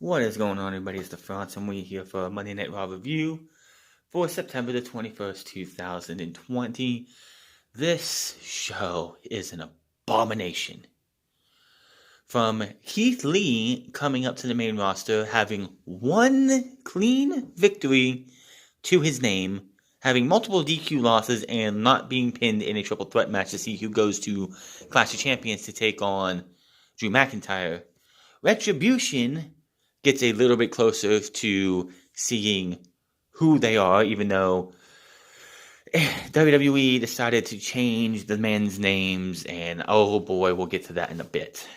What is going on, everybody? It's the France, and we're here for a Monday Night Raw review for September the 21st, 2020. This show is an abomination. From Keith Lee coming up to the main roster, having one clean victory to his name, having multiple DQ losses, and not being pinned in a triple threat match to see who goes to Clash of Champions to take on Drew McIntyre. Retribution gets a little bit closer to seeing who they are, even though WWE decided to change the men's names, and oh boy, we'll get to that in a bit.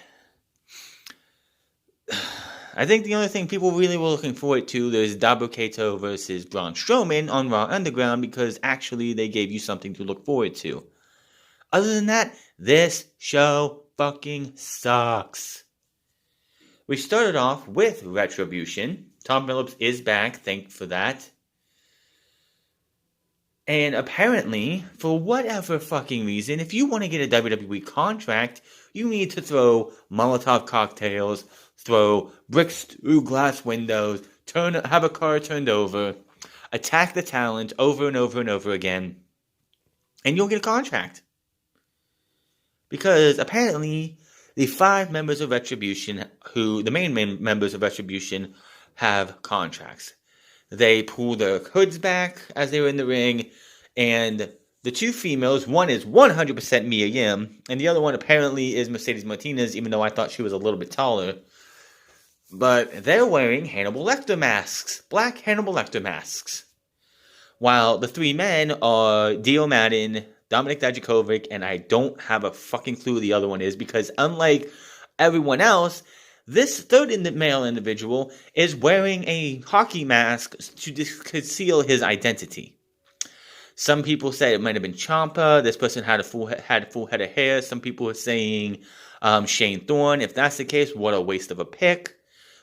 I think the only thing people really were looking forward to is Dabra Kato versus Braun Strowman on Raw Underground, because actually they gave you something to look forward to. Other than that, this show fucking sucks. We started off with Retribution. Tom Phillips is back, thank for that. And apparently, for whatever fucking reason, if you want to get a WWE contract, you need to throw Molotov cocktails, throw bricks through glass windows, have a car turned over, attack the talent over and over and over again, and you'll get a contract. Because apparently, the five members of Retribution, the main members of Retribution, have contracts. They pull their hoods back as they were in the ring, and the two females, one is 100% Mia Yim, and the other one apparently is Mercedes Martinez, even though I thought she was a little bit taller. But they're wearing Hannibal Lecter masks, black Hannibal Lecter masks. While the three men are Dio Madden, Dominic Dijakovic, and I don't have a fucking clue who the other one is, because unlike everyone else, this third male individual is wearing a hockey mask to conceal his identity. Some people say it might have been Ciampa. This person had a full head of hair. Some people are saying Shane Thorne. If that's the case, what a waste of a pick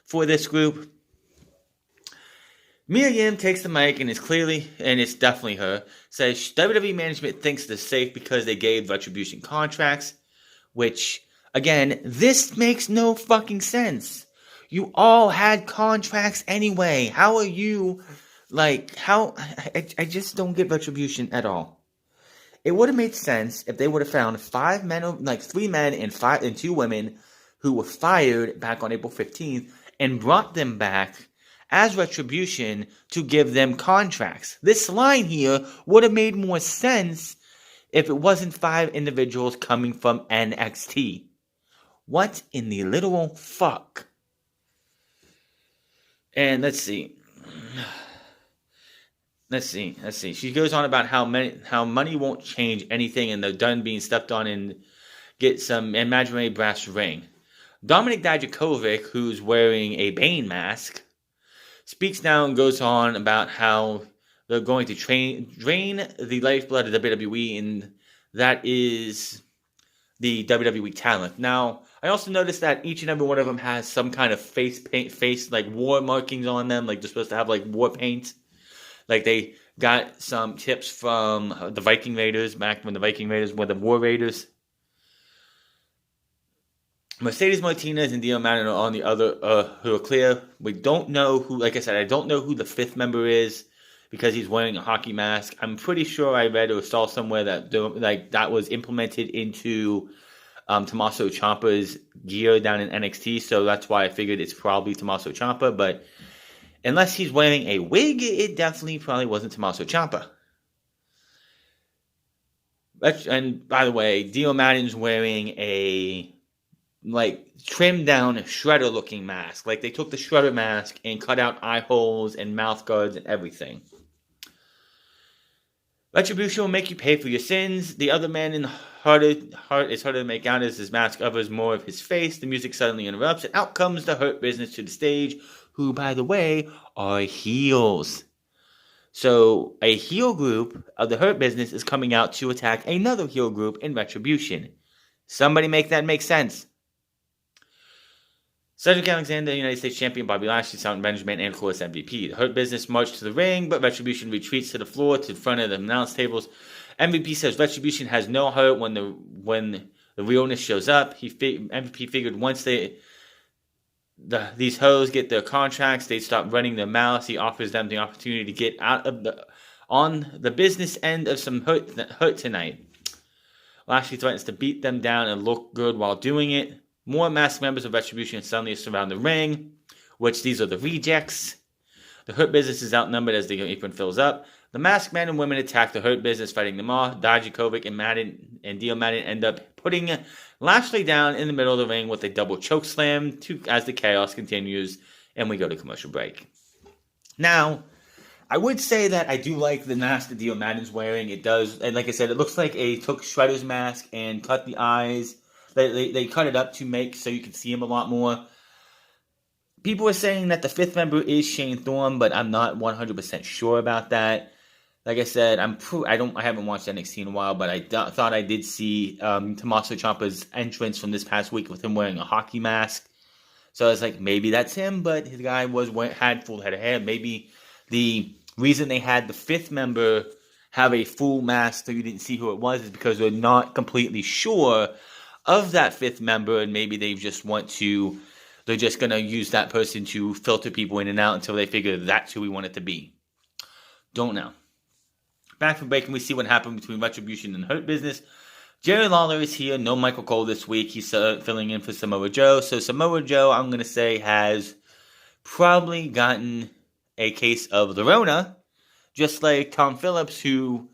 for this group. Mia Yim takes the mic and it's definitely her, says WWE management thinks they're safe because they gave Retribution contracts, which, again, this makes no fucking sense. You all had contracts anyway. How are you, I just don't get Retribution at all. It would have made sense if they would have found three men and two women who were fired back on April 15th and brought them back as Retribution to give them contracts. This line here would have made more sense if it wasn't five individuals coming from NXT. What in the literal fuck? And let's see. She goes on about how money won't change anything, and they're done being stepped on and get some imaginary brass ring. Dominic Dijakovic, who's wearing a Bane mask, speaks now and goes on about how they're going to drain the lifeblood of WWE, and that is the WWE talent. Now, I also noticed that each and every one of them has some kind of face war markings on them, like they're supposed to have war paint. Like they got some tips from the Viking Raiders back when the Viking Raiders were the War Raiders. Mercedes Martinez and Dio Madden are on the other, who are clear. We don't know who, like I said, I don't know who the fifth member is because he's wearing a hockey mask. I'm pretty sure I read or saw somewhere that that was implemented into Tommaso Ciampa's gear down in NXT, so that's why I figured it's probably Tommaso Ciampa, but unless he's wearing a wig, it definitely probably wasn't Tommaso Ciampa. And by the way, Dio Madden's wearing a trimmed down shredder looking mask. Like they took the shredder mask and cut out eye holes and mouth guards and everything. Retribution will make you pay for your sins. The other man is harder to make out as his mask covers more of his face. The music suddenly interrupts, and out comes the Hurt Business to the stage, who, by the way, are heels. So a heel group of the Hurt Business is coming out to attack another heel group in Retribution. Somebody make that make sense. Cedric Alexander, United States Champion Bobby Lashley, Sound Benjamin, and of course MVP. The Hurt Business march to the ring, but Retribution retreats to the floor to the front of the announce tables. MVP says Retribution has no heart when the realness shows up. MVP figured once they these hoes get their contracts, they stop running their mouths. He offers them the opportunity to get out of on the business end of some hurt tonight. Lashley threatens to beat them down and look good while doing it. More masked members of Retribution suddenly surround the ring, which these are the rejects. The Hurt Business is outnumbered as the apron fills up. The masked men and women attack the Hurt Business, fighting them off. Dijakovic and Dio Madden end up putting Lashley down in the middle of the ring with a double choke slam as the chaos continues, and we go to commercial break. Now, I would say that I do like the mask that Dio Madden's wearing. It does, and like I said, it looks like they took Shredder's mask and cut the eyes. They cut it up to make so you can see him a lot more. People are saying that the fifth member is Shane Thorne, but I'm not 100% sure about that. Like I said, I haven't watched NXT in a while, but I thought I did see Tommaso Ciampa's entrance from this past week with him wearing a hockey mask. So I was like, maybe that's him, but his guy had full head of hair. Maybe the reason they had the fifth member have a full mask so you didn't see who it was is because they're not completely sure of that fifth member, and maybe they're just going to use that person to filter people in and out until they figure that's who we want it to be. Don't know. Back from break and we see what happened between Retribution and Hurt Business. Jerry Lawler is here. No Michael Cole this week. He's filling in for Samoa Joe. So Samoa Joe, I'm going to say, has probably gotten a case of the Rona, just like Tom Phillips, who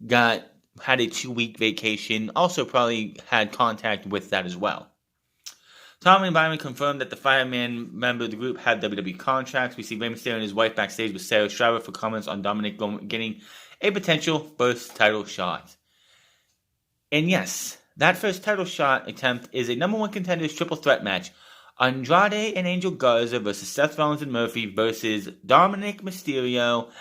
had a 2-week vacation, also probably had contact with that as well. Tom and Byron confirmed that the five-man member of the group had WWE contracts. We see Rey Mysterio and his wife backstage with Sarah Shriver for comments on Dominic getting a potential first title shot. And yes, that first title shot attempt is a number one contenders triple threat match. Andrade and Angel Garza versus Seth Rollins and Murphy versus Dominic Mysterio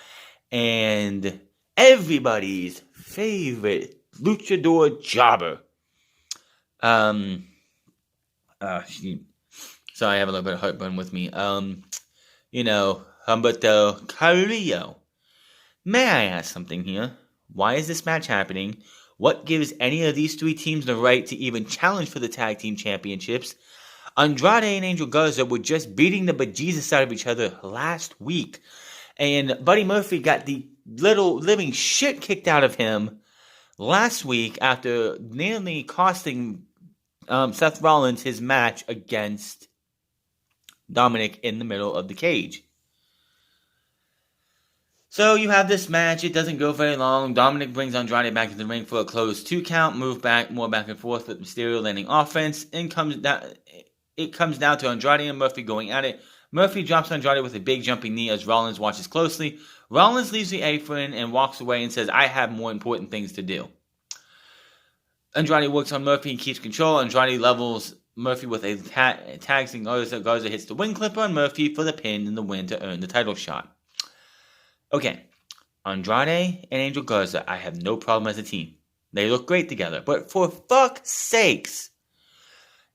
and everybody's favorite luchador jobber. Sorry, I have a little bit of heartburn with me. Humberto Carrillo. May I ask something here? Why is this match happening? What gives any of these three teams the right to even challenge for the tag team championships? Andrade and Angel Garza were just beating the bejesus out of each other last week. And Buddy Murphy got the little living shit kicked out of him last week after nearly costing Seth Rollins his match against Dominic in the middle of the cage. So you have this match. It doesn't go very long. Dominic brings Andrade back to the ring for a closed 2 count. Move back, more back and forth with Mysterio landing offense. It comes down to Andrade and Murphy going at it. Murphy drops Andrade with a big jumping knee as Rollins watches closely. Rollins leaves the apron and walks away and says, I have more important things to do. Andrade works on Murphy and keeps control. Andrade levels Murphy with a tag and Garza hits the wing clipper on Murphy for the pin and the win to earn the title shot. Okay, Andrade and Angel Garza, I have no problem as a team. They look great together, but for fuck's sakes,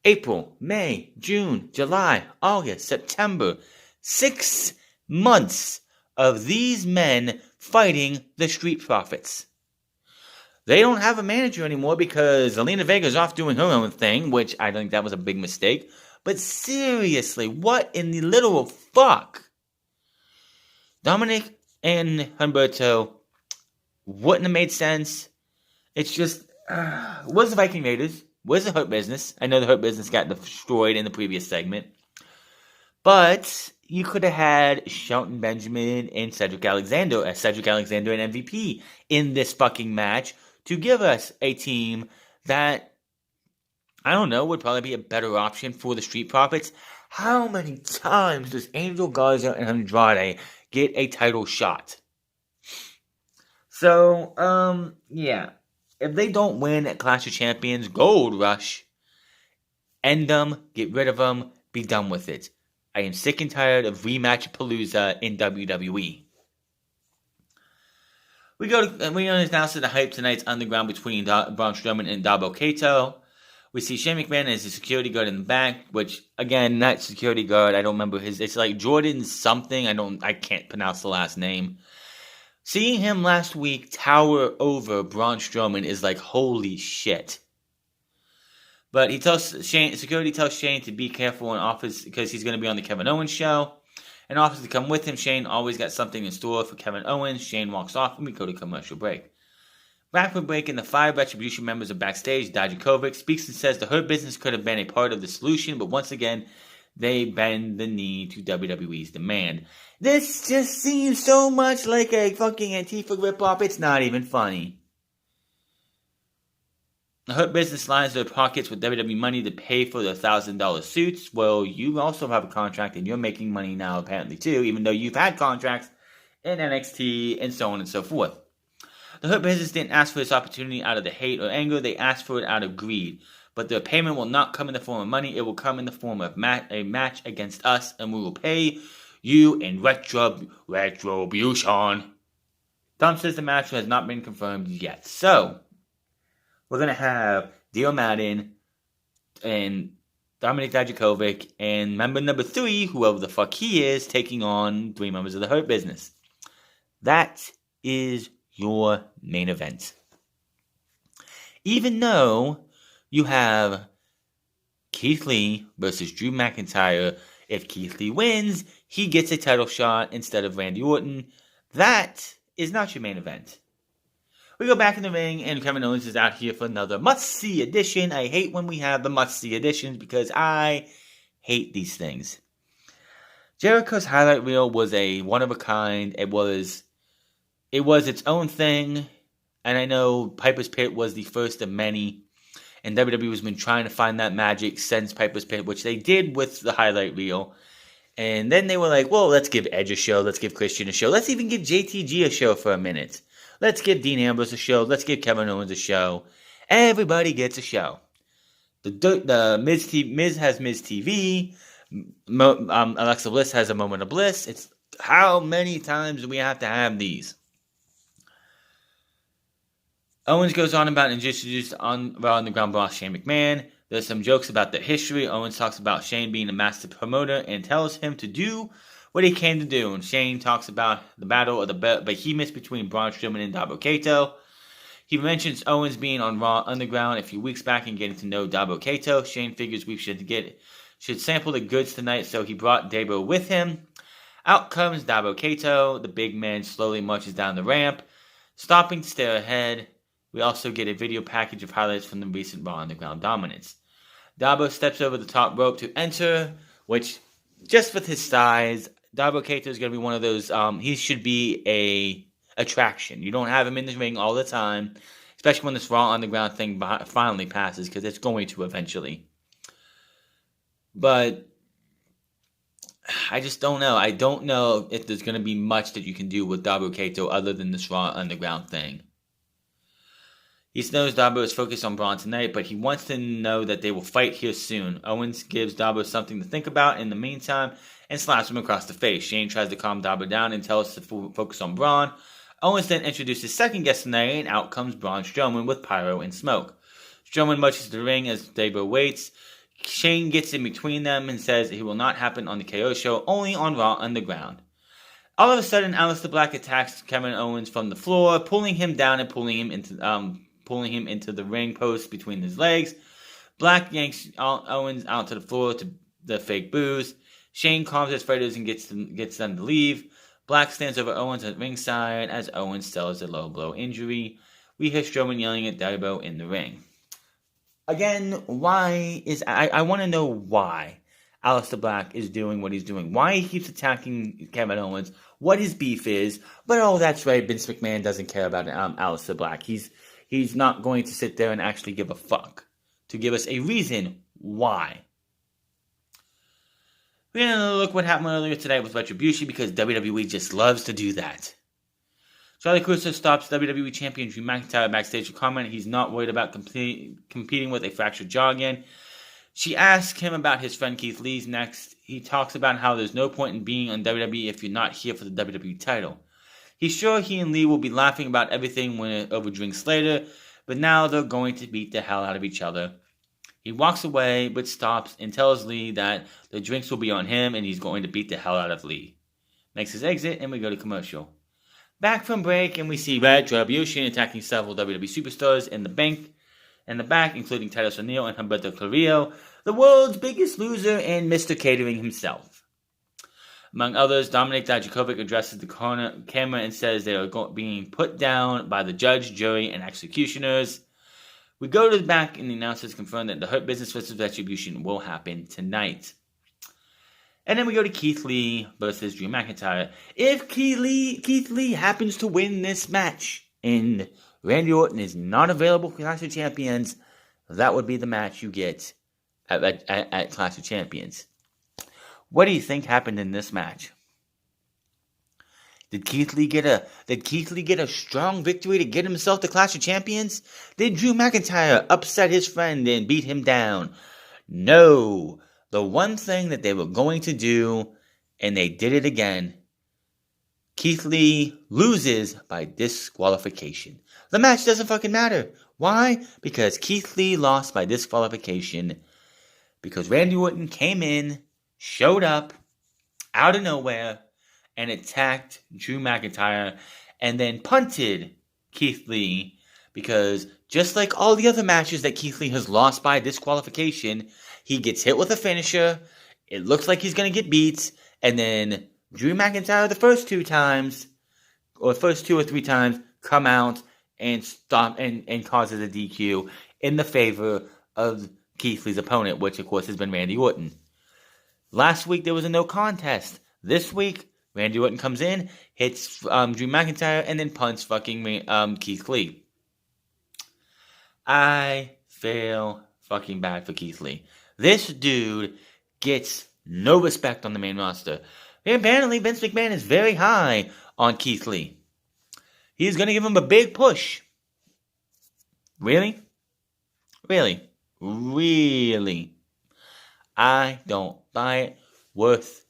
April, May, June, July, August, September, 6 months of these men fighting the Street Profits. They don't have a manager anymore because Zelina Vega's off doing her own thing, which I think that was a big mistake. But seriously, what in the literal fuck? Dominic and Humberto wouldn't have made sense. It's just, where's the Viking Raiders? Where's the Hurt Business? I know the Hurt Business got destroyed in the previous segment. But you could have had Shelton Benjamin and Cedric Alexander and MVP in this fucking match to give us a team that, I don't know, would probably be a better option for the Street Profits. How many times does Angel Garza and Andrade get a title shot? So, yeah. If they don't win at Clash of Champions, Gold Rush, end them, get rid of them, be done with it. I am sick and tired of rematch palooza in WWE. We announce the hype tonight's underground between Braun Strowman and Dabo Kato. We see Shane McMahon as a security guard in the back, which, again, that security guard, I don't remember it's like Jordan something, I can't pronounce the last name. Seeing him last week tower over Braun Strowman is like, holy shit. But he tells Shane, security tells Shane to be careful and offers, because he's going to be on the Kevin Owens show, and offers to come with him. Shane always got something in store for Kevin Owens. Shane walks off, and we go to commercial break. Back from break, and the 5 Retribution members are backstage. Dijakovic speaks and says the Hurt Business could have been a part of the solution, but once again, they bend the knee to WWE's demand. This just seems so much like a fucking Antifa ripoff, it's not even funny. The Hurt Business lines their pockets with WWE money to pay for their $1,000 suits. Well, you also have a contract and you're making money now apparently too, even though you've had contracts in NXT and so on and so forth. The Hurt Business didn't ask for this opportunity out of the hate or anger, they asked for it out of greed. But their payment will not come in the form of money, it will come in the form of a match against us, and we will pay you in retribution. Tom says the match has not been confirmed yet. So, we're going to have Dio Madden and Dominic Dijakovic and member number 3, whoever the fuck he is, taking on 3 members of the Hurt Business. That is your main event. Even though you have Keith Lee versus Drew McIntyre. If Keith Lee wins, he gets a title shot instead of Randy Orton. That is not your main event. We go back in the ring, and Kevin Owens is out here for another must-see edition. I hate when we have the must-see editions because I hate these things. Jericho's highlight reel was a one-of-a-kind. It was its own thing, and I know Piper's Pit was the first of many. And WWE has been trying to find that magic since Piper's Pit, which they did with the highlight reel. And then they were like, well, let's give Edge a show. Let's give Christian a show. Let's even give JTG a show for a minute. Let's give Dean Ambrose a show. Let's give Kevin Owens a show. Everybody gets a show. The Miz has Miz TV. Alexa Bliss has a Moment of Bliss. It's how many times do we have to have these? Owens goes on about introduced on Raw Underground boss Shane McMahon. There's some jokes about their history. Owens talks about Shane being a master promoter and tells him to do what he came to do. And Shane talks about the battle of the behemoths between Braun Strowman and Dabo Kato. He mentions Owens being on Raw Underground a few weeks back and getting to know Dabo Kato. Shane figures we should sample the goods tonight, so he brought Dabo with him. Out comes Dabo Kato. The big man slowly marches down the ramp, stopping to stare ahead. We also get a video package of highlights from the recent Raw Underground dominance. Dabo steps over the top rope to enter, which, just with his size, Dabo Kato is going to be one of those, he should be a attraction. You don't have him in the ring all the time, especially when this Raw Underground thing finally passes, because it's going to eventually. But I just don't know. I don't know if there's going to be much that you can do with Dabo Kato other than this Raw Underground thing. He knows Dabo is focused on Braun tonight, but he wants to know that they will fight here soon. Owens gives Dabo something to think about in the meantime and slaps him across the face. Shane tries to calm Dabo down and tells us to focus on Braun. Owens then introduces second guest tonight, and out comes Braun Strowman with pyro and smoke. Strowman marches to the ring as Dabo waits. Shane gets in between them and says it will not happen on the KO show, only on Raw Underground. All of a sudden, Aleister Black attacks Kevin Owens from the floor, pulling him down and pulling him into the ring post between his legs. Black yanks Owens out to the floor to the fake boos. Shane calms his fighters and gets them to leave. Black stands over Owens at ringside as Owens sells a low blow injury. We hear Strowman yelling at Dabo in the ring. Again, I want to know why Aleister Black is doing what he's doing. Why he keeps attacking Kevin Owens. What his beef is. But that's right, Vince McMahon doesn't care about Aleister Black. He's not going to sit there and actually give a fuck to give us a reason why. We're going to look what happened earlier today with Retribution because WWE just loves to do that. Charlie Caruso stops WWE Champion Drew McIntyre backstage to comment he's not worried about competing with a fractured jaw again. She asks him about his friend Keith Lee's next. He talks about how there's no point in being on WWE if you're not here for the WWE title. He's sure he and Lee will be laughing about everything over drinks later, but now they're going to beat the hell out of each other. He walks away, but stops and tells Lee that the drinks will be on him and he's going to beat the hell out of Lee. Makes his exit and we go to commercial. Back from break and we see Retribution attacking several WWE superstars in the bank. in the back, including Titus O'Neil and Humberto Carrillo, the world's biggest loser and Mr. Catering himself. Among others, Dominik Dijakovic addresses the camera and says they are being put down by the judge, jury, and executioners. We go to the back, and the announcers confirm that the Hurt Business vs. Retribution will happen tonight. And then we go to Keith Lee versus Drew McIntyre. If Keith Lee happens to win this match and Randy Orton is not available for Clash of Champions, that would be the match you get at Clash of Champions. What do you think happened in this match? Did Keith Lee get a strong victory to get himself to Clash of Champions? Did Drew McIntyre upset his friend and beat him down? No. The one thing that they were going to do, and they did it again, Keith Lee loses by disqualification. The match doesn't fucking matter. Why? Because Keith Lee lost by disqualification because Randy Orton came in, showed up, out of nowhere, and attacked Drew McIntyre, and then punted Keith Lee, because just like all the other matches that Keith Lee has lost by disqualification, he gets hit with a finisher, it looks like he's going to get beat, and then Drew McIntyre the first two or three times, come out and stop and causes a DQ in the favor of Keith Lee's opponent, which of course has been Randy Orton. Last week there was a no contest. This week, Randy Orton comes in, hits Drew McIntyre, and then punts fucking Keith Lee. I feel fucking bad for Keith Lee. This dude gets no respect on the main roster. And apparently Vince McMahon is very high on Keith Lee. He's going to give him a big push. Really? Really? Really? I don't buy it.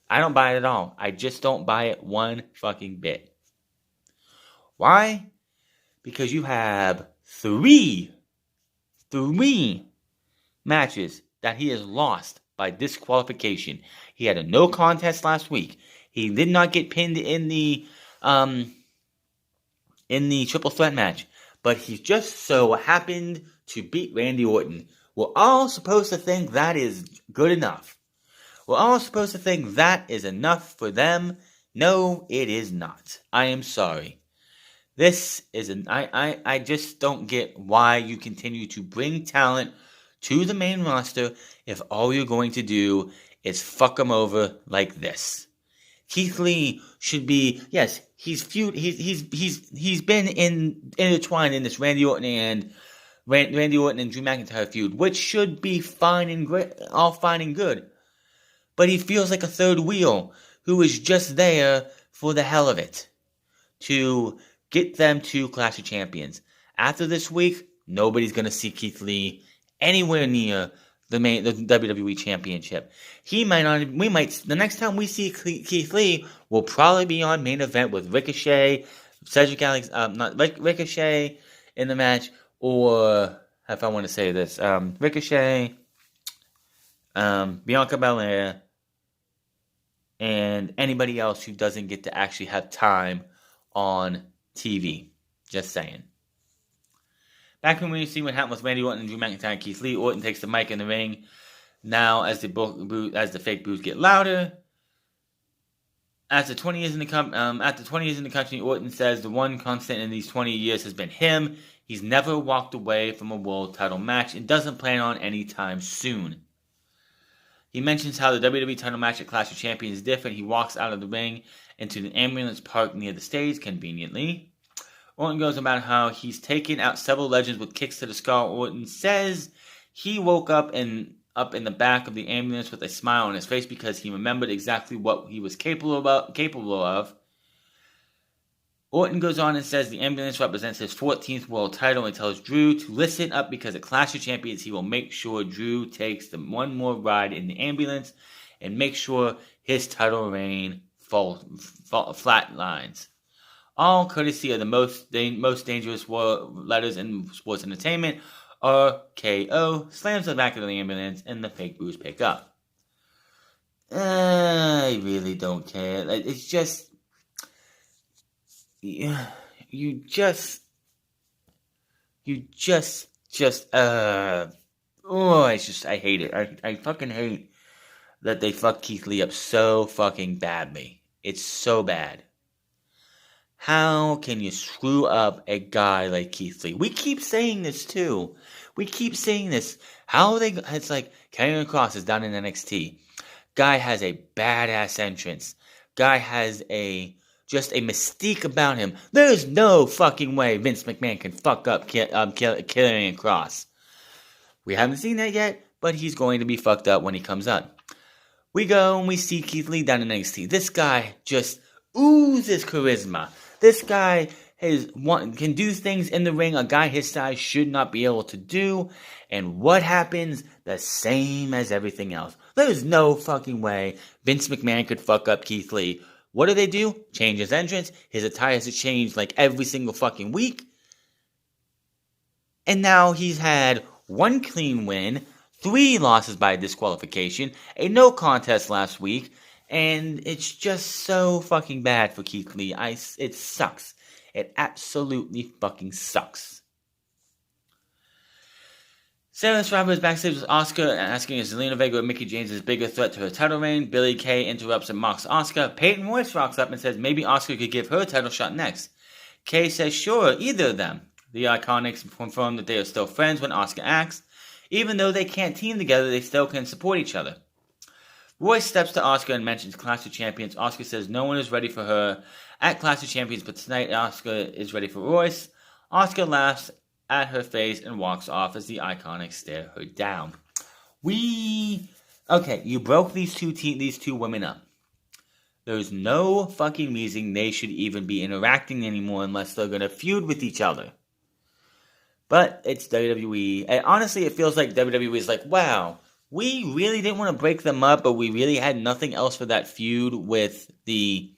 I don't buy it at all. I just don't buy it one fucking bit. Why? Because you have three matches that he has lost by disqualification. He had a no contest last week. He did not get pinned in the triple threat match, but he just so happened to beat Randy Orton. We're all supposed to think that is good enough. We're all supposed to think that is enough for them. No, it is not. I am sorry. I just don't get why you continue to bring talent to the main roster if all you're going to do is fuck them over like this. Keith Lee should be, yes, he's been intertwined in this Randy Orton and Drew McIntyre feud, which should be fine and great, all fine and good. But he feels like a third wheel who is just there for the hell of it to get them to Clash of Champions. After this week, nobody's going to see Keith Lee anywhere near the WWE Championship. The next time we see Keith Lee, will probably be on main event with Ricochet, Ricochet in the match, or if I want to say this, Ricochet, Bianca Belair, and anybody else who doesn't get to actually have time on TV. Just saying. Back when we see what happened with Randy Orton and Drew McIntyre and Keith Lee, Orton takes the mic in the ring. Now, as the fake boos get louder, after 20 years in the country, Orton says the one constant in these 20 years has been him. He's never walked away from a world title match and doesn't plan on any time soon. He mentions how the WWE title match at Clash of Champions is different. He walks out of the ring into the ambulance parked near the stage, conveniently. Orton goes about how he's taken out several legends with kicks to the skull. Orton says he woke up in the back of the ambulance with a smile on his face because he remembered exactly what he was capable of. Orton goes on and says the ambulance represents his 14th world title and tells Drew to listen up because at Clash of Champions he will make sure Drew takes the one more ride in the ambulance and make sure his title reign flatlines. All courtesy of the most dangerous letters in sports entertainment. RKO slams the back of the ambulance and the fake boos pick up. I really don't care. It's just... You just I hate it. I fucking hate that they fucked Keith Lee up so fucking badly. It's so bad. How can you screw up a guy like Keith Lee? We keep saying this too. We keep saying this. How are they? It's like Karrion Kross is down in NXT. Guy has a badass entrance. Guy has just a mystique about him. There's no fucking way Vince McMahon can fuck up Karrion Kross. We haven't seen that yet, but he's going to be fucked up when he comes up. We go and we see Keith Lee down in NXT. This guy just oozes charisma. This guy can do things in the ring a guy his size should not be able to do. And what happens? The same as everything else. There's no fucking way Vince McMahon could fuck up Keith Lee. What do they do? Change his entrance. His attire has to change like every single fucking week. And now he's had 1 clean win, 3 losses by disqualification, a no contest last week, and it's just so fucking bad for Keith Lee. It sucks. It absolutely fucking sucks. Sarah Schreiber is backstage with Asuka asking if Zelina Vega or Mickie James is a bigger threat to her title reign. Billie Kay interrupts and mocks Asuka. Peyton Royce rocks up and says maybe Asuka could give her a title shot next. Kay says sure, either of them. The Iconics confirm that they are still friends when Asuka asks. Even though they can't team together, they still can support each other. Royce steps to Asuka and mentions Clash of Champions. Asuka says no one is ready for her at Clash of Champions, but tonight Asuka is ready for Royce. Asuka laughs at her face and walks off as the Iconics stare her down. Okay, you broke these two women up. There's no fucking reason they should even be interacting anymore unless they're gonna feud with each other. But it's WWE, and honestly, it feels like WWE is like, wow, we really didn't want to break them up, but we really had nothing else for that feud with the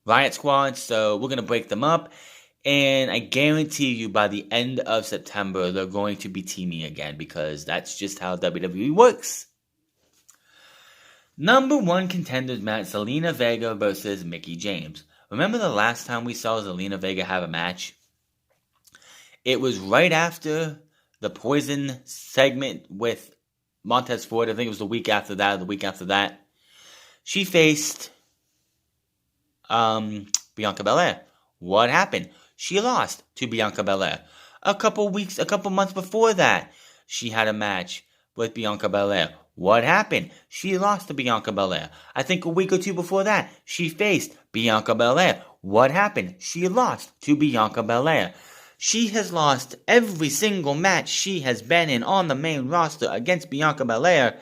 Riot Squad, so we're gonna break them up. And I guarantee you by the end of September, they're going to be teaming again because that's just how WWE works. Number 1 contenders match, Zelina Vega versus Mickie James. Remember the last time we saw Zelina Vega have a match? It was right after the Poison segment with Montez Ford. I think it was the week after that or the week after that. She faced Bianca Belair. What happened? She lost to Bianca Belair. A couple months before that, she had a match with Bianca Belair. What happened? She lost to Bianca Belair. I think a week or 2 before that, she faced Bianca Belair. What happened? She lost to Bianca Belair. She has lost every single match she has been in on the main roster against Bianca Belair.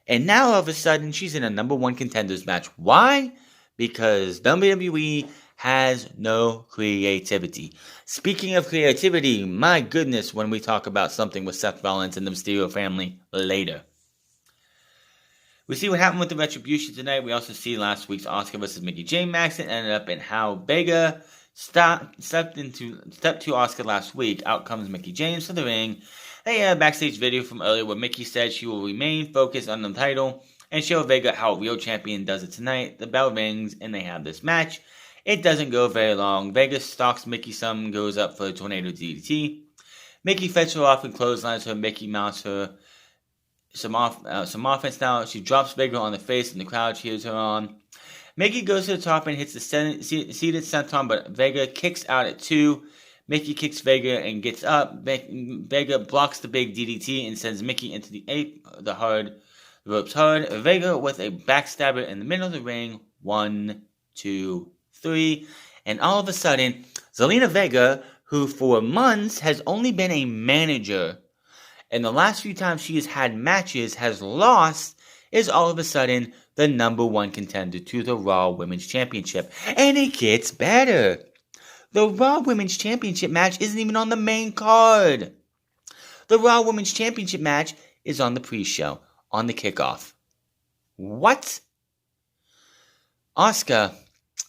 And now all of a sudden, she's in a number 1 contenders match. Why? Because WWE has no creativity. Speaking of creativity, my goodness, when we talk about something with Seth Rollins and the Mysterio family later. We see what happened with the Retribution tonight. We also see last week's Asuka versus Mickie James match that ended up in how Vega stepped to Asuka last week. Out comes Mickie James to the ring. They had a backstage video from earlier where Mickie said she will remain focused on the title and show Vega how a real champion does it tonight. The bell rings and they have this match. It doesn't go very long. Vega stalks Mickie some, goes up for a tornado DDT. Mickie fetches her off and clotheslines her. Mickie mounts her some offense now. She drops Vega on the face and the crowd cheers her on. Mickie goes to the top and hits the seated senton, but Vega kicks out at 2. Mickie kicks Vega and gets up. Vega blocks the big DDT and sends Mickie into the ropes hard. Vega with a backstabber in the middle of the ring. 1, 2, 3. And all of a sudden, Zelina Vega, who for months has only been a manager, and the last few times she has had matches has lost, is all of a sudden the number 1 contender to the Raw Women's Championship. And it gets better. The Raw Women's Championship match isn't even on the main card. The Raw Women's Championship match is on the pre-show, on the kickoff. What? Asuka,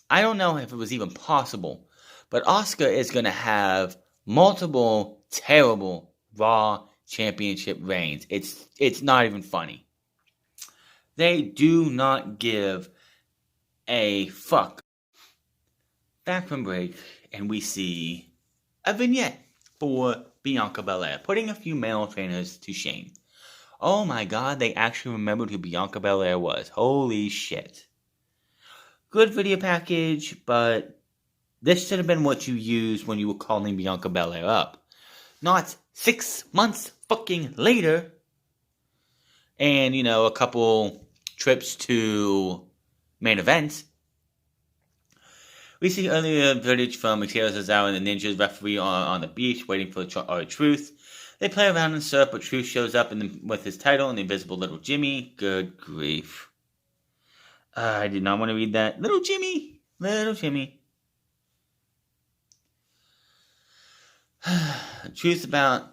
I don't know if it was even possible, but Asuka is going to have multiple terrible Raw Championship reigns. It's not even funny. They do not give a fuck. Back from break, and we see a vignette for Bianca Belair, putting a few male trainers to shame. Oh my god, they actually remembered who Bianca Belair was. Holy shit. Good video package, but this should have been what you used when you were calling Bianca Belair up. Not 6 months fucking later. And, a couple trips to main events. We see earlier footage from Akira Tozawa and the Ninjas referee on the beach waiting for Truth. They play around in surf, but Truth shows up with his title and the invisible Little Jimmy. Good grief. I did not want to read that. Little Jimmy. Truth about...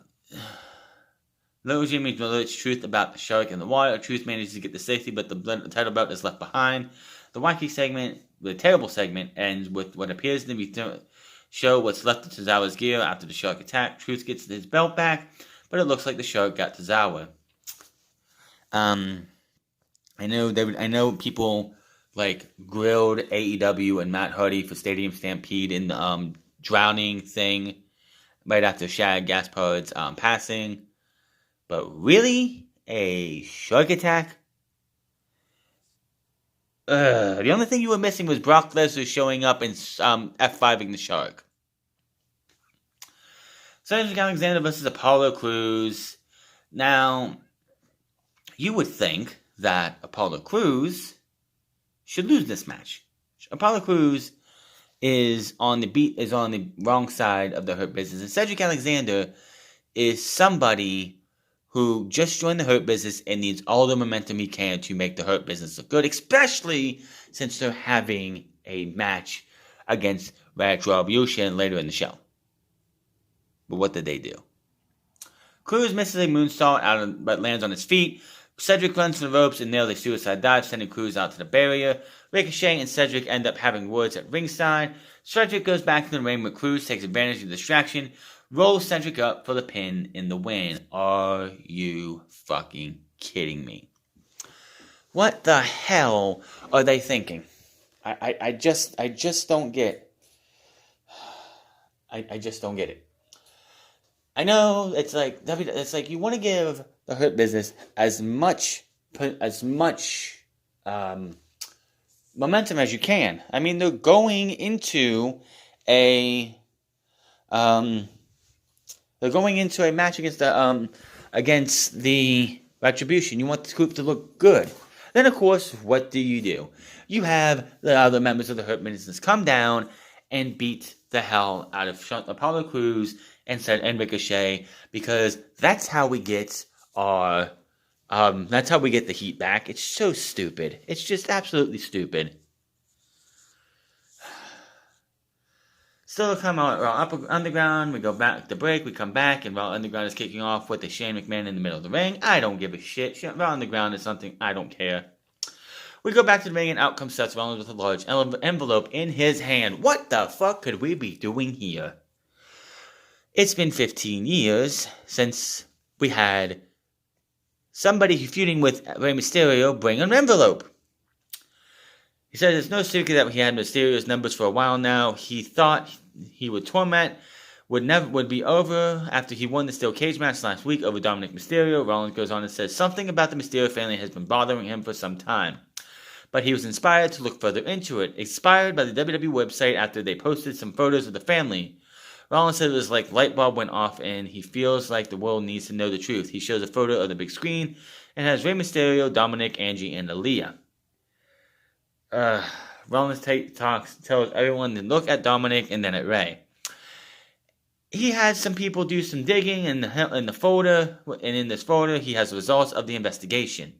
Little Jimmy relates Truth about the shark in the water. Truth manages to get the safety, but the title belt is left behind. The wacky segment, the terrible segment, ends with what appears to be show what's left of Tozawa's gear after the shark attack. Truth gets his belt back, but it looks like the shark got Tozawa. I know people grilled AEW and Matt Hardy for Stadium Stampede in the drowning thing right after Shad Gaspard's passing. But really? A shark attack? The only thing you were missing was Brock Lesnar showing up and F5ing the shark. Cedric Alexander versus Apollo Crews. Now, you would think that Apollo Crews should lose this match. Apollo Crews is on the wrong side of the Hurt Business, and Cedric Alexander is somebody who just joined the Hurt Business and needs all the momentum he can to make the Hurt Business look good, especially since they're having a match against RETRIBUTIon later in the show. But what did they do? Crews misses a moonsault but lands on his feet. Cedric runs to the ropes and nails a suicide dive, sending Crews out to the barrier. Ricochet and Cedric end up having words at ringside. Cedric goes back to the ring, but Crews takes advantage of the distraction, rolls Cedric up for the pin in the win. Are you fucking kidding me? What the hell are they thinking? I just don't get. I just don't get it. I know it's like you want to give the Hurt Business as much momentum as you can. I mean, they're going into a match against the Retribution. You want the group to look good. Then, of course, what do? You have the other members of the Hurt Business come down and beat the hell out of Apollo Crews and Ricochet, because that's how we get the heat back. It's so stupid. It's just absolutely stupid. Still come out Raw Underground. We go back to break. We come back, and Raw Underground is kicking off with the Shane McMahon in the middle of the ring. I don't give a shit. Raw Underground is something I don't care. We go back to the ring, and out comes Seth Rollins with a large envelope in his hand. What the fuck could we be doing here? It's been 15 years since we had somebody feuding with Rey Mysterio bring an envelope. He said it's no secret that he had Mysterio's numbers for a while now. He thought he would torment would be over after he won the steel cage match last week over Dominic Mysterio. Rollins goes on and says something about the Mysterio family has been bothering him for some time. But he was inspired to look further into it. Inspired by the WWE website after they posted some photos of the family. Rollins said it was like light bulb went off and he feels like the world needs to know the truth. He shows a photo of the big screen and has Rey Mysterio, Dominic, Angie, and Aaliyah. Rollins tells everyone to look at Dominic and then at Rey. He had some people do some digging in the folder, and in this folder he has the results of the investigation.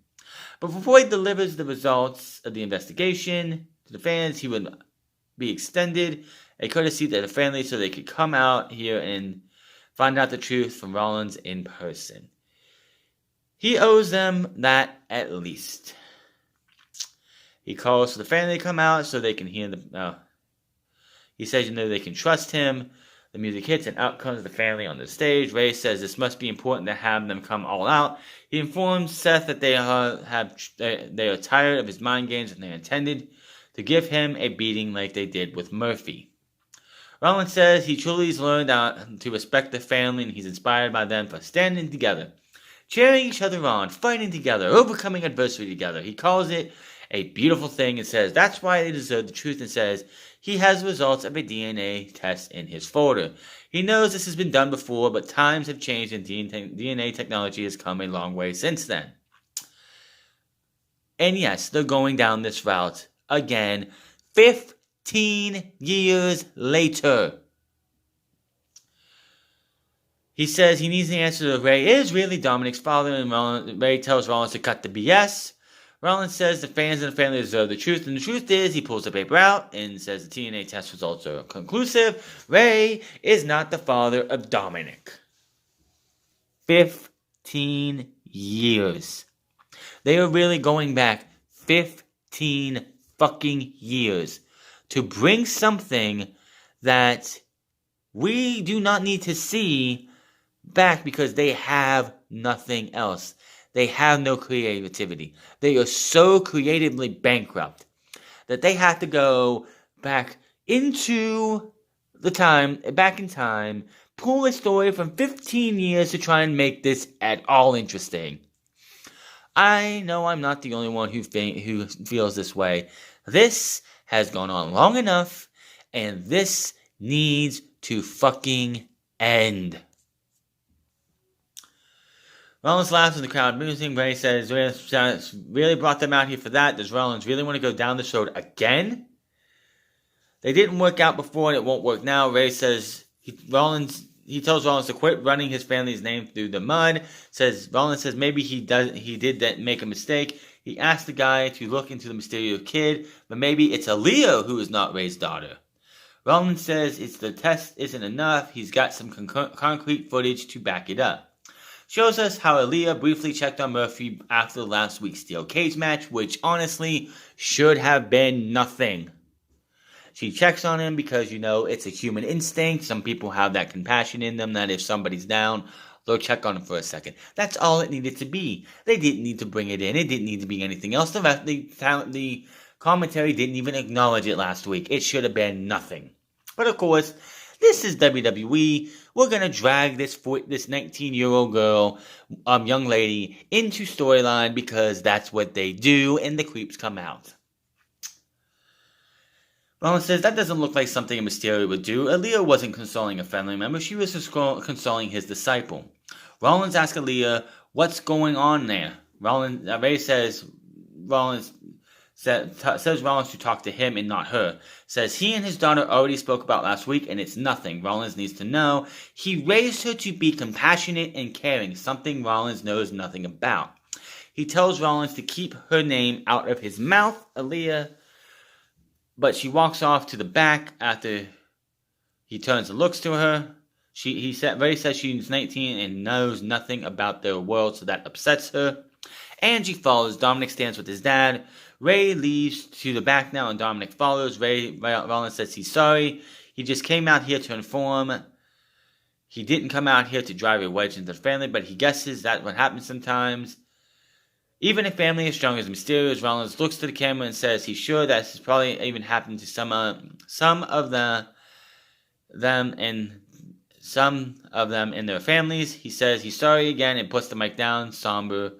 But before he delivers the results of the investigation to the fans, he would be extended a courtesy to the family so they could come out here and find out the truth from Rollins in person. He owes them that at least. He calls for the family to come out so they can hear he says they can trust him. The music hits and out comes the family on the stage. Ray says this must be important to have them come all out. He informs Seth that they are tired of his mind games and they intended to give him a beating like they did with Murphy. Rollins says he truly has learned to respect the family and he's inspired by them for standing together, cheering each other on, fighting together, overcoming adversity together. He calls it a beautiful thing and says that's why they deserve the truth, and says he has the results of a DNA test in his folder. He knows this has been done before, but times have changed and DNA technology has come a long way since then. And yes, they're going down this route again 15 years later. He says he needs the answer to Ray is really Dominic's father, and Ray tells Rollins to cut the BS. Rollins says the fans and the family deserve the truth, and the truth is he pulls the paper out and says the DNA test results are conclusive. Ray is not the father of Dominic. 15 years. They are really going back 15 fucking years to bring something that we do not need to see back because they have nothing else. They have no creativity. They are so creatively bankrupt that they have to go back into back in time, pull a story from 15 years to try and make this at all interesting. I know I'm not the only one who feels this way. This has gone on long enough, and this needs to fucking end. Rollins laughs in the crowd amusing. Ray says, really brought them out here for that. Does Rollins really want to go down this road again? They didn't work out before and it won't work now. Ray says, he tells Rollins to quit running his family's name through the mud. Rollins says maybe he did make a mistake. He asked the guy to look into the mysterious kid, but maybe it's Aaliyah who is not Ray's daughter. Rollins says the test isn't enough. He's got some concrete footage to back it up. Shows us how Aaliyah briefly checked on Murphy after last week's steel cage match, which honestly should have been nothing. She checks on him because, it's a human instinct. Some people have that compassion in them that if somebody's down, they'll check on him for a second. That's all it needed to be. They didn't need to bring it in. It didn't need to be anything else. The commentary didn't even acknowledge it last week. It should have been nothing. But of course, this is WWE. We're going to drag this 19-year-old girl, young lady, into storyline because that's what they do, and the creeps come out. Rollins says that doesn't look like something a Mysterio would do. Aaliyah wasn't consoling a family member. She was consoling his disciple. Rollins asks Aaliyah, what's going on there? Ray says Rollins to talk to him and not her. Says he and his daughter already spoke about last week and it's nothing. Rollins needs to know. He raised her to be compassionate and caring, something Rollins knows nothing about. He tells Rollins to keep her name out of his mouth, Aaliyah, but she walks off to the back after he turns and looks to her. Ray says she's 19 and knows nothing about their world, so that upsets her. Angie follows. Dominic stands with his dad. Ray leaves to the back now, and Dominic follows. Rollins says he's sorry. He just came out here to inform. He didn't come out here to drive a wedge into the family, but he guesses that's what happens sometimes. Even if family is strong as Mysterio, Rollins looks to the camera and says he's sure that this has probably even happened to some of them in their families. He says he's sorry again and puts the mic down, somber.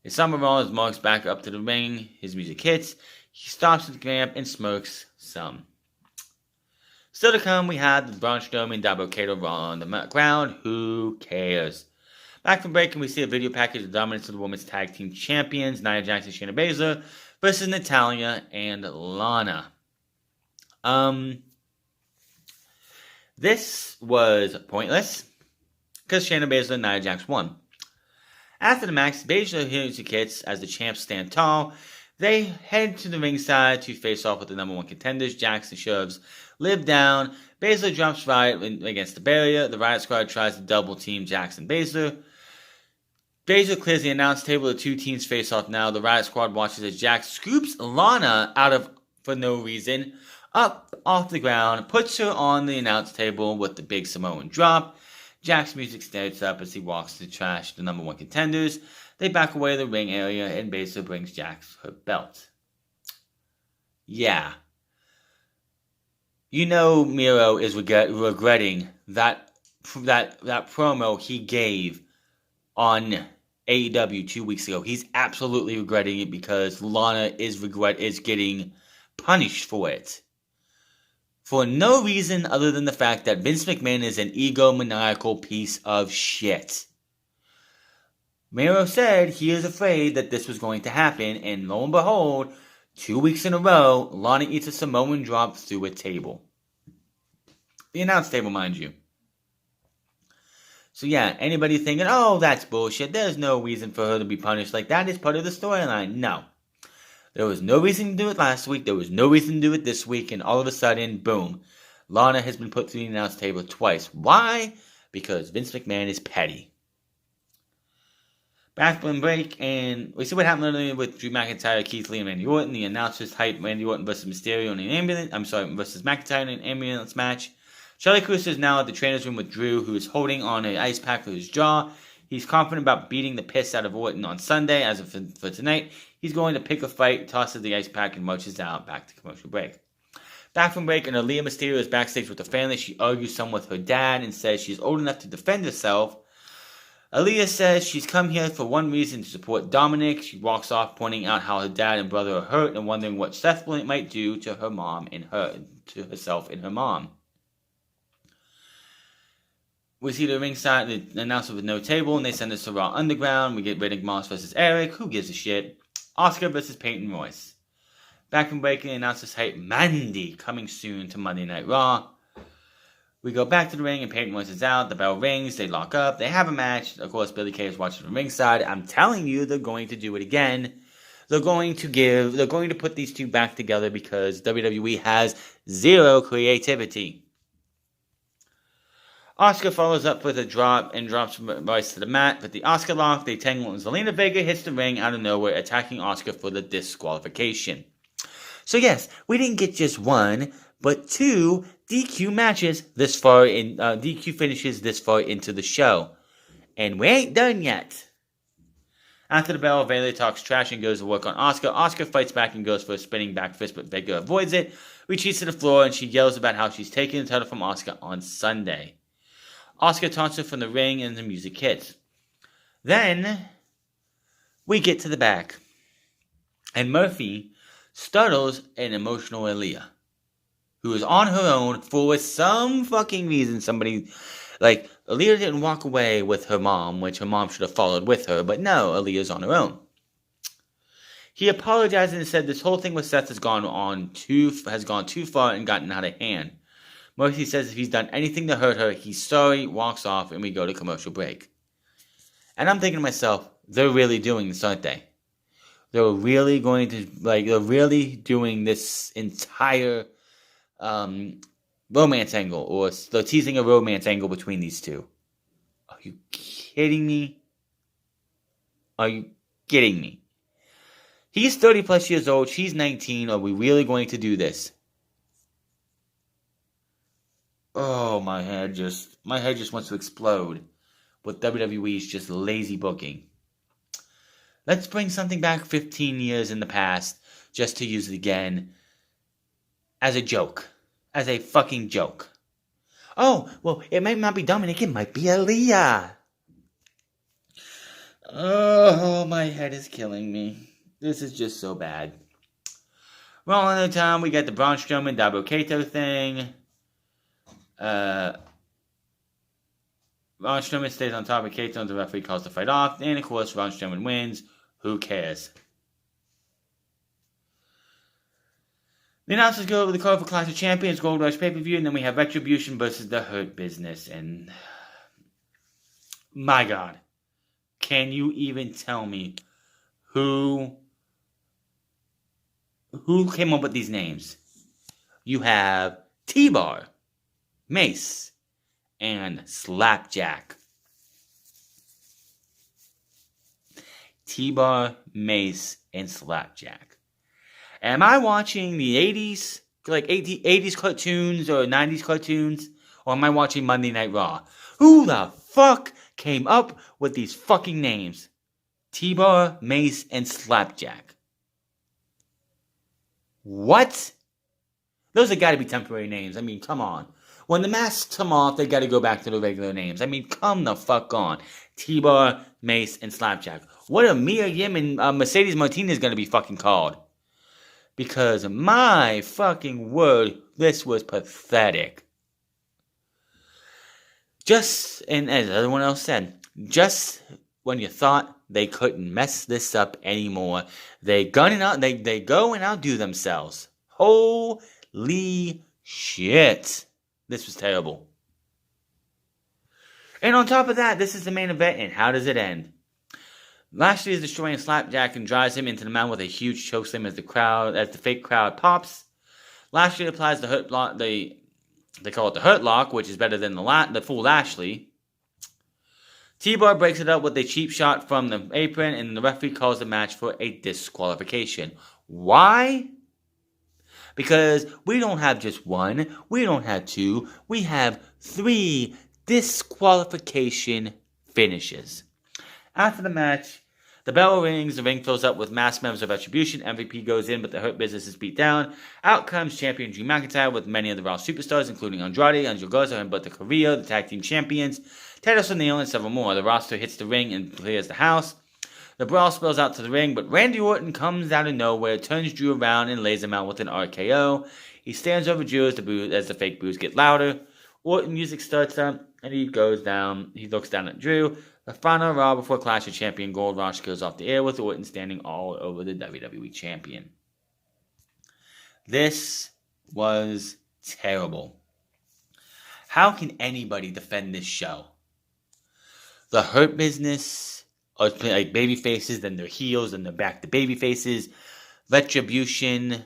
As Rollins walks back up to the ring, his music hits. He stops at the ramp and smirks some. Still to come, we have the Braun Strowman and Dabbo Kato on the ground. Who cares? Back from break, and we see a video package of dominance of the women's tag team champions, Nia Jax and Shayna Baszler, versus Natalya and Lana. This was pointless, because Shayna Baszler and Nia Jax won. After the match, Baszler hears the kits as the champs stand tall. They head to the ringside to face off with the number one contenders. Jax shoves Liv down. Baszler drops Riot against the barrier. The Riot Squad tries to double team Jax and Baszler. Baszler clears the announce table. The two teams face off now. The Riot Squad watches as Jax scoops Lana for no reason, up off the ground, puts her on the announce table with the big Samoan drop. Jack's music starts up as he walks to trash the number one contenders. They back away to the ring area, and Baszler brings Jax her belt. Yeah. You know Miro is regretting that promo he gave on AEW 2 weeks ago. He's absolutely regretting it because Lana is getting punished for it. For no reason other than the fact that Vince McMahon is an egomaniacal piece of shit. Miro said he is afraid that this was going to happen, and lo and behold, 2 weeks in a row, Lana eats a Samoan drop through a table. The announce table, mind you. So yeah, anybody thinking, oh, that's bullshit, there's no reason for her to be punished like that, it's part of the storyline. No. There was no reason to do it last week, there was no reason to do it this week, and all of a sudden, boom, Lana has been put through the announce table twice. Why? Because Vince McMahon is petty. Back from break, and we see what happened earlier with Drew McIntyre, Keith Lee, and Randy Orton. The announcers hyped Randy Orton versus Mysterio in an ambulance. Versus McIntyre in an ambulance match. Charlie Cruz is now at the trainer's room with Drew, who is holding on an ice pack for his jaw. He's confident about beating the piss out of Orton on Sunday. As of for tonight, he's going to pick a fight, tosses the ice pack, and marches out. Back to commercial break. Back from break, and Aaliyah Mysterio is backstage with her family. She argues some with her dad and says she's old enough to defend herself. Aaliyah says she's come here for one reason, to support Dominic. She walks off, pointing out how her dad and brother are hurt and wondering what Seth might do to her mom and to herself and her mom. We see the ringside, the announcer with no table, and they send us to Raw Underground. We get Riddick Moss versus Eric. Who gives a shit? Oscar versus Peyton Royce. Back from breaking, the announcers hype Mandy coming soon to Monday Night Raw. We go back to the ring and Peyton Royce is out. The bell rings. They lock up. They have a match. Of course, Billie Kay is watching from ringside. I'm telling you, they're going to do it again. They're going to put these two back together because WWE has zero creativity. Oscar follows up with a drop and drops Royce to the mat. But the Oscar lock, they tangle, and Zelina Vega hits the ring out of nowhere, attacking Oscar for the disqualification. So yes, we didn't get just one, but two DQ matches this far in DQ finishes this far into the show, and we ain't done yet. After the bell, Vega talks trash and goes to work on Oscar. Oscar fights back and goes for a spinning back fist, but Vega avoids it. Retreats to the floor, and she yells about how she's taking the title from Oscar on Sunday. Oscar taunts her from the ring, and the music hits. Then we get to the back, and Murphy startles an emotional Aaliyah, who is on her own for some fucking reason. Aaliyah didn't walk away with her mom, which her mom should have followed with her, but no, Aaliyah's on her own. He apologized and said this whole thing with Seth has gone too far and gotten out of hand. Murphy says if he's done anything to hurt her, he's sorry, walks off, and we go to commercial break. And I'm thinking to myself, they're really doing this, aren't they? They're really doing this entire romance angle, or they're teasing a romance angle between these two. Are you kidding me? Are you kidding me? He's 30 plus years old, she's 19, are we really going to do this? Oh, my head just wants to explode with WWE's just lazy booking. Let's bring something back 15 years in the past just to use it again as a joke. As a fucking joke. Oh, well, it might not be Dominic, it might be Aaliyah. Oh, my head is killing me. This is just so bad. Well, in the time, we got the Braun Strowman, Dabo Kato thing. Braun Strowman stays on top of Kato and the referee calls the fight off. And, of course, Braun Strowman wins. Who cares? The announcers go over the card for Clash of Champions Gold Rush pay-per-view, and then we have Retribution versus the Hurt Business. And my God, can you even tell me who came up with these names? You have T-Bar, Mace, and Slapjack. T-Bar, Mace, and Slapjack. Am I watching the 80s, like 80s cartoons or 90s cartoons? Or am I watching Monday Night Raw? Who the fuck came up with these fucking names? T-Bar, Mace, and Slapjack. What? Those have got to be temporary names. I mean, come on. When the masks come off, they got to go back to the regular names. I mean, come the fuck on. T-Bar, Mace, and Slapjack. What are Mia Yim and Mercedes Martinez going to be fucking called? Because my fucking word, this was pathetic. Just, and as everyone else said, just when you thought they couldn't mess this up anymore, they go and outdo themselves. Holy shit. This was terrible. And on top of that, this is the main event, and how does it end? Lashley is destroying Slapjack and drives him into the mound with a huge chokeslam as the fake crowd pops. Lashley applies the hurt lock, they call it the hurt lock, which is better than the full Lashley. T-Bar breaks it up with a cheap shot from the apron, and the referee calls the match for a disqualification. Why? Because we don't have just one, we don't have two, we have 3 disqualification finishes. After the match, the bell rings, the ring fills up with masked members of Retribution, MVP goes in, but the Hurt Business is beat down. Out comes champion Drew McIntyre with many of the Raw superstars, including Andrade, Angel Garza, and Humberto Carrillo, the tag team champions, Titus O'Neil, and several more. The roster hits the ring and clears the house. The brawl spills out to the ring, but Randy Orton comes out of nowhere, turns Drew around, and lays him out with an RKO. He stands over Drew as the fake boos get louder. Orton music starts up, and he goes down. He looks down at Drew. The final Raw before Clash of Champion Gold Rush goes off the air with Orton standing all over the WWE Champion. This was terrible. How can anybody defend this show? The Hurt Business are like baby faces, then they're heels, then they're back to baby faces. Retribution.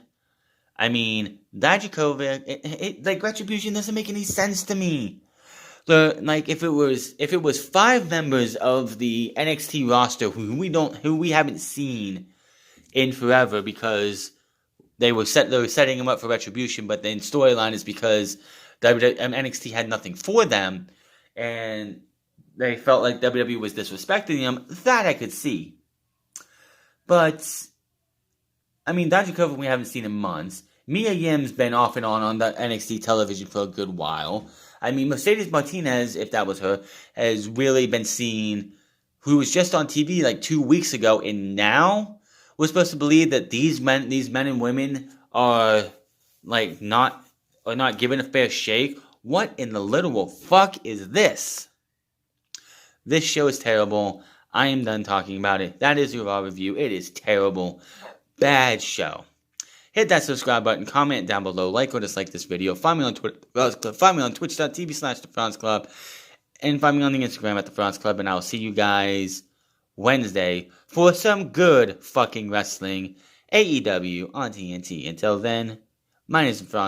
I mean, Dijakovic, like Retribution doesn't make any sense to me. If it was 5 members of the NXT roster who we haven't seen in forever because they were setting them up for Retribution, but the storyline is because NXT had nothing for them, and they felt like WWE was disrespecting them. That I could see. But, I mean, Dijakovic we haven't seen in months. Mia Yim's been off and on the NXT television for a good while. I mean, Mercedes Martinez, if that was her, has really been seen, who was just on TV like 2 weeks ago, and now we're supposed to believe that these men and women are not given a fair shake. What in the literal fuck is this? This show is terrible. I am done talking about it. That is your Raw review. It is terrible. Bad show. Hit that subscribe button, comment down below, like or dislike this video. Find me on Twitter. Find me on twitch.tv/TheFranceClub. And find me on the Instagram at TheFranceClub. And I will see you guys Wednesday for some good fucking wrestling. AEW on TNT. Until then, my name is TheFranceClub.